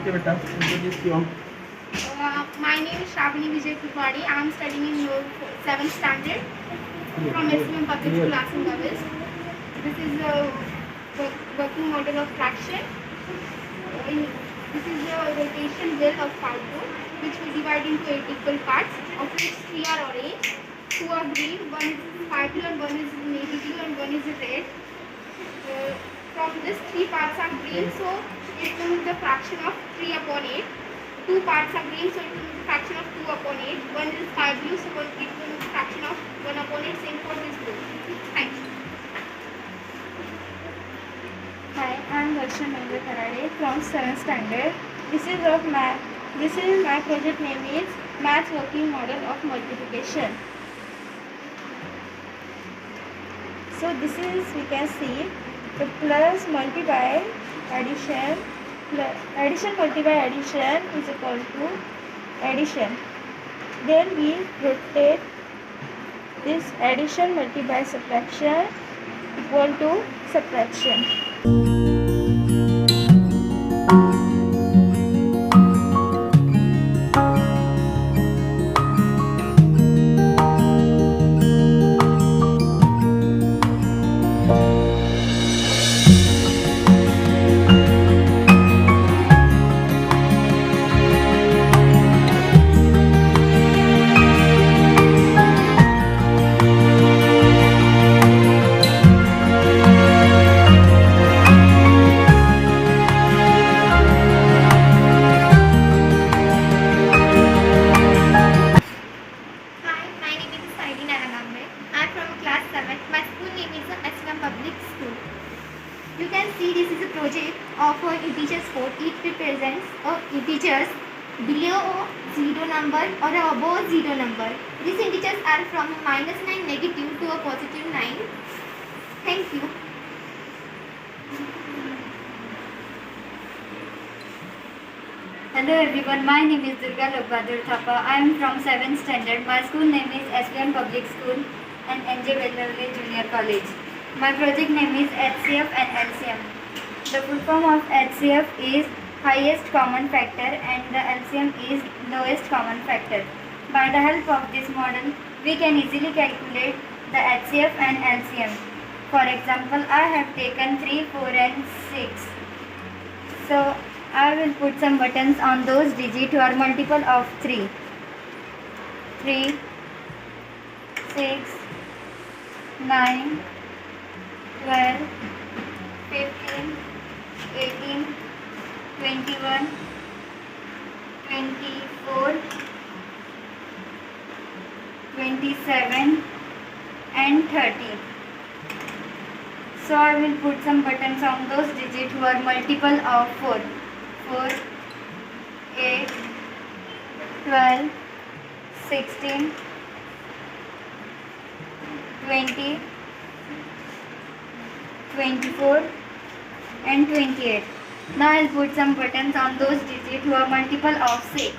Okay, beta, introduce you. My name is Shravani Vijay Kupadi. I am studying in 7th standard from SPM Public School, Asangavis. This is a working model of traction. This is a rotation wheel of cargo, which we divide into 8 equal parts, of which 3 are orange, 2 are green, 1 is sky blue and 1 is navy blue and 1 is red. From this 3 parts are green, so it will be the fraction of 3 upon 8. 2 parts are green, so it will be the fraction of 2 upon 8. 1 is sky blue, so it will be the fraction of 1 upon 8. Same for this blue. Thank you. Hi, I am Darshan Mehndra Karade from 7th standard. This is of math. This is my project name is Math Working Model of Multiplication. So this is, we can see the plus multiply addition, addition multiply addition is equal to addition. Then we rotate this addition multiply subtraction equal to subtraction. Hi, my name is Saidi Naragambe. I am from class 7. My school name is SPM Public School. You can see this is a project of integers code. It represents integers below 0 number or above 0 number. These integers are from -9 negative to a positive 9. Thank you. Hello everyone, my name is Durga Lokbadur Thapa. I am from 7th standard. My school name is SPM Public School and NJ Vellalle Junior College. My project name is HCF and LCM. The full form of HCF is highest common factor and the LCM is lowest common factor. By the help of this model, we can easily calculate the HCF and LCM. For example, I have taken 3, 4 and 6. So, I will put some buttons on those digits who are multiple of 3. 3, 6, 9, 12, 15, 18, 21, 24, 27 and 30. So I will put some buttons on those digits who are multiple of 4. 4, 8, 12, 16, 20, 24 and 28. Now I will put some buttons on those digits who are multiple of 6.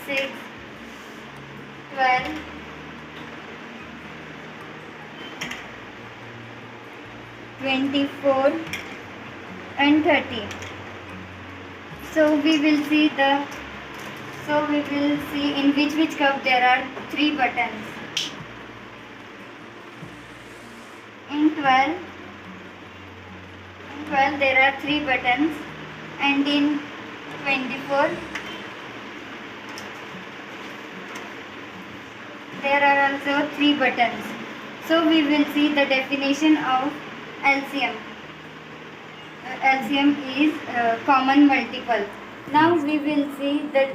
6, 12, 24 and 30. So we will see in which curve there are 3 buttons. In 12 there are 3 buttons and in 24 there are also 3 buttons. So we will see the definition of LCM. LCM is common multiple. Now we will see the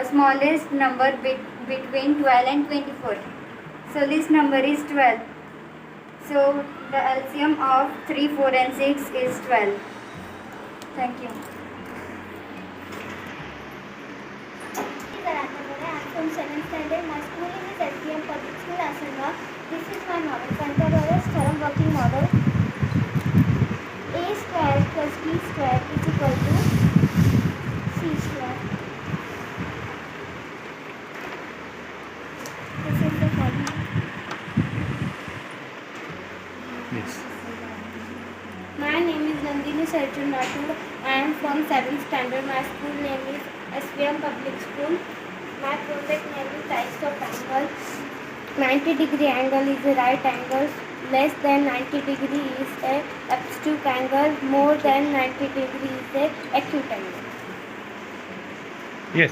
smallest number between 12 and 24. So this number is 12. So the LCM of 3, 4 and 6 is 12. Thank you. I am from 7th standard. My school name is SPM Public School, Asanga. This is my model, Pythagoras theorem working model. A square plus B square is equal to C square. This is the formula. Yes. My name is Nandini Sarjun Rathod. I am from 7th standard. My school name is SVM Public School. My project name is types of angle. 90-degree angle is a right angle. Less than 90 degree is a obtuse angle. More than 90 degree is a acute angle. Yes.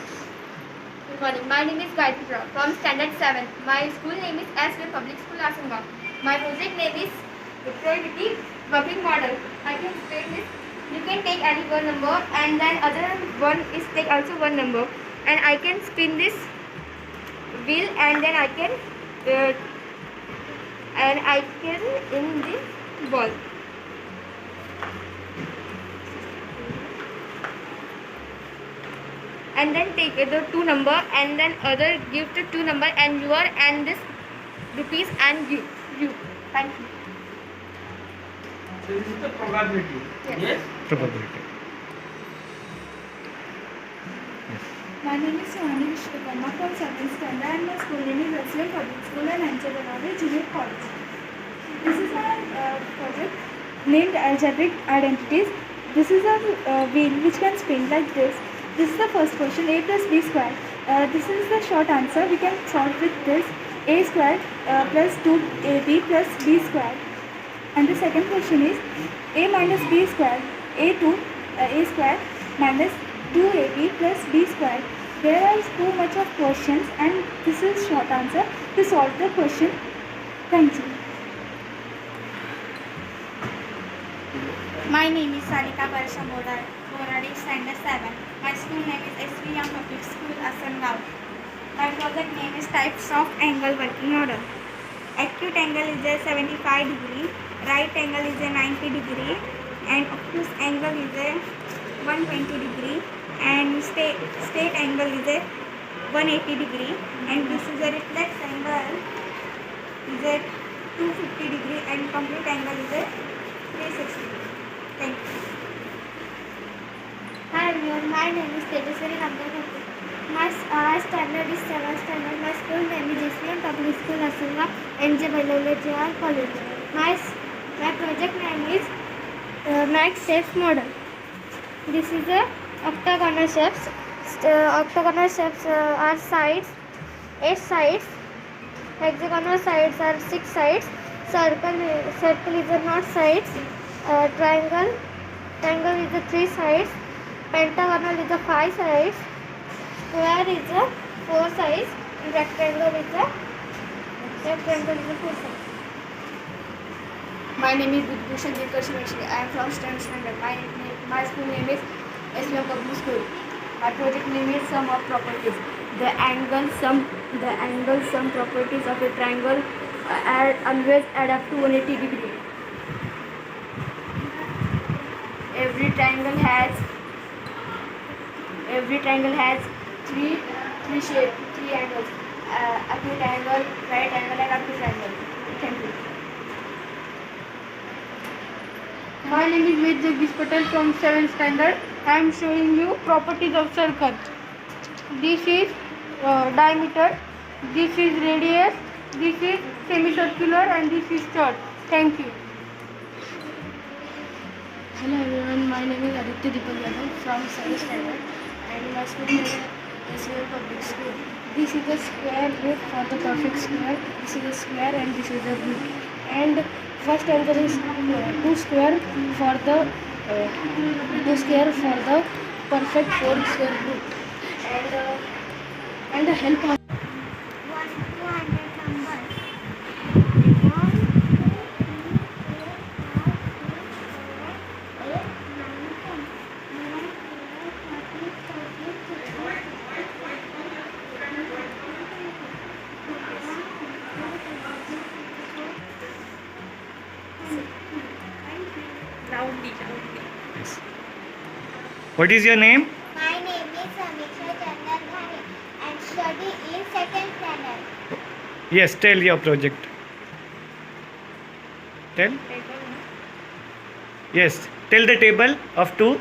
Good morning. My name is Gayatri Rao from Standard 7. My school name is SVM Public School, Asanga. My project name is Productivity Working Model. I can explain this. You can take any one number and then other one is take also one number, and I can spin this wheel and then I can in the ball. And then take the two number and then other give the two number and your and this rupees and give you. Thank you. So this is the probability. Yes. Probability. My name is Sohani Vishwakarma from 7th standard and my school name is SVM Public School and NJ Junior College. This is my project named Algebraic Identities. This is a wheel which can spin like this. This is the first question, a plus b square. This is the short answer. We can solve with this, a square plus 2ab plus b square. And the second question is a minus b square, a square minus 2ab plus b square. There are too much of questions and this is short answer to solve the question. Thank you. My name is Sarika Barsha Borade, Standard 7. My school name is SVM Public School, Asangao. My project name is Types of Angle Working Model. Acute angle is a 75 degree, right angle is a 90 degree, and obtuse angle is a 120 degree, and straight angle is a 180 degree, and this is a reflex angle is a 250 degree, and complete angle is a 360 degree. Thank you. Hi everyone, my name is Tejaswari Namdar. My standard is 7th standard. My school name is SVM Public School, Asanga, NJ Junior College. My project name is Max Shapes Model. This is a octagonal shapes. Octagonal shapes are sides, 8 sides. Hexagonal sides are 6 sides. Circle is a not sides. Triangle is a 3 sides. Pentagonal is a 5 sides. Square is a 4 sides. Rectangle is a 4 sides. My name is Bhushan Shiveshri. I am from Standard Standard. My school name is SVM Public School. My project name is Sum of Properties. The angle sum properties of a triangle always add up to 180 degree. Every triangle has three angles. Acute angle, right angle, and obtuse angle. Thank you. My name is Ved Jagdish Patel from 7th standard. I am showing you properties of circle. This is diameter, this is radius, this is semicircular, and this is chord. Thank you. Hello everyone, my name is Aditya Deepak Yadav from 7th standard and my school name is SVM Public School. This is the square root for the perfect square, this is a square and this is a root. And first answer is 2 square for the perfect 4 square root. And the help of 200 numbers. 1, 2, 3, 4, 5, 6, 7, 8, 9, 10, 11, 12, 13, 14, 15, 16, 17, 18, 19, 20, 21, 22, 23, 24, 25, 26, 27, 28, 29, 30. Yes. What is your name? My name is Samiksha Chandar Ghare and study in 2nd standard. Yes, tell your project. Tell. Yes, tell the table of 2. 2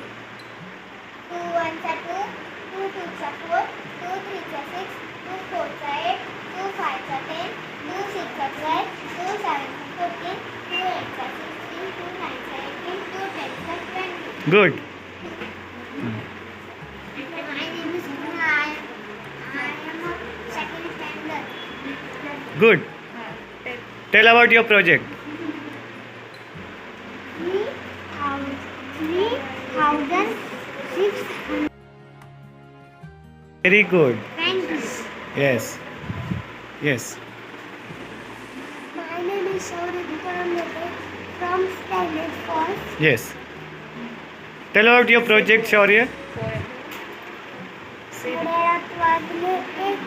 1s are 2, 2 2s are 4, 2 3s are 6, 2 4s are 8, 2 5s are 10, 2 6s are 12, 2 7s are 14, 2 8s are 16, 2 9s are 18, 2 10s are 20. Good. Good. Tell about your project. 3,600. Very good. Thank you. Yes. Yes. My name is Shaurya from Standard 4. Yes. Tell about your project, Shaurya. घड्याळात वाजले एक,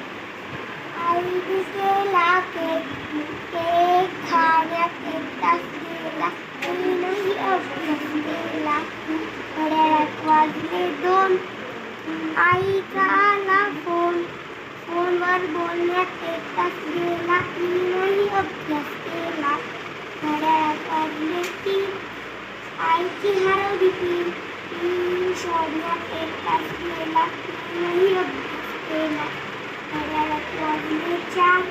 आईने केला cake, cake खाण्यात एक तास गेला, तीनही अभ्यास केला. घड्याळात वाजले 2, आईचा आला फोन, फोनवर बोलण्यात एक तास गेला, तीनही अभ्यास केला. घड्याळात वाजले 3, आईची हरवली पिन, पिन शोधण्यात एक तास गेला, तीनही अभ्यास केला. घड्याळात वाजले 4,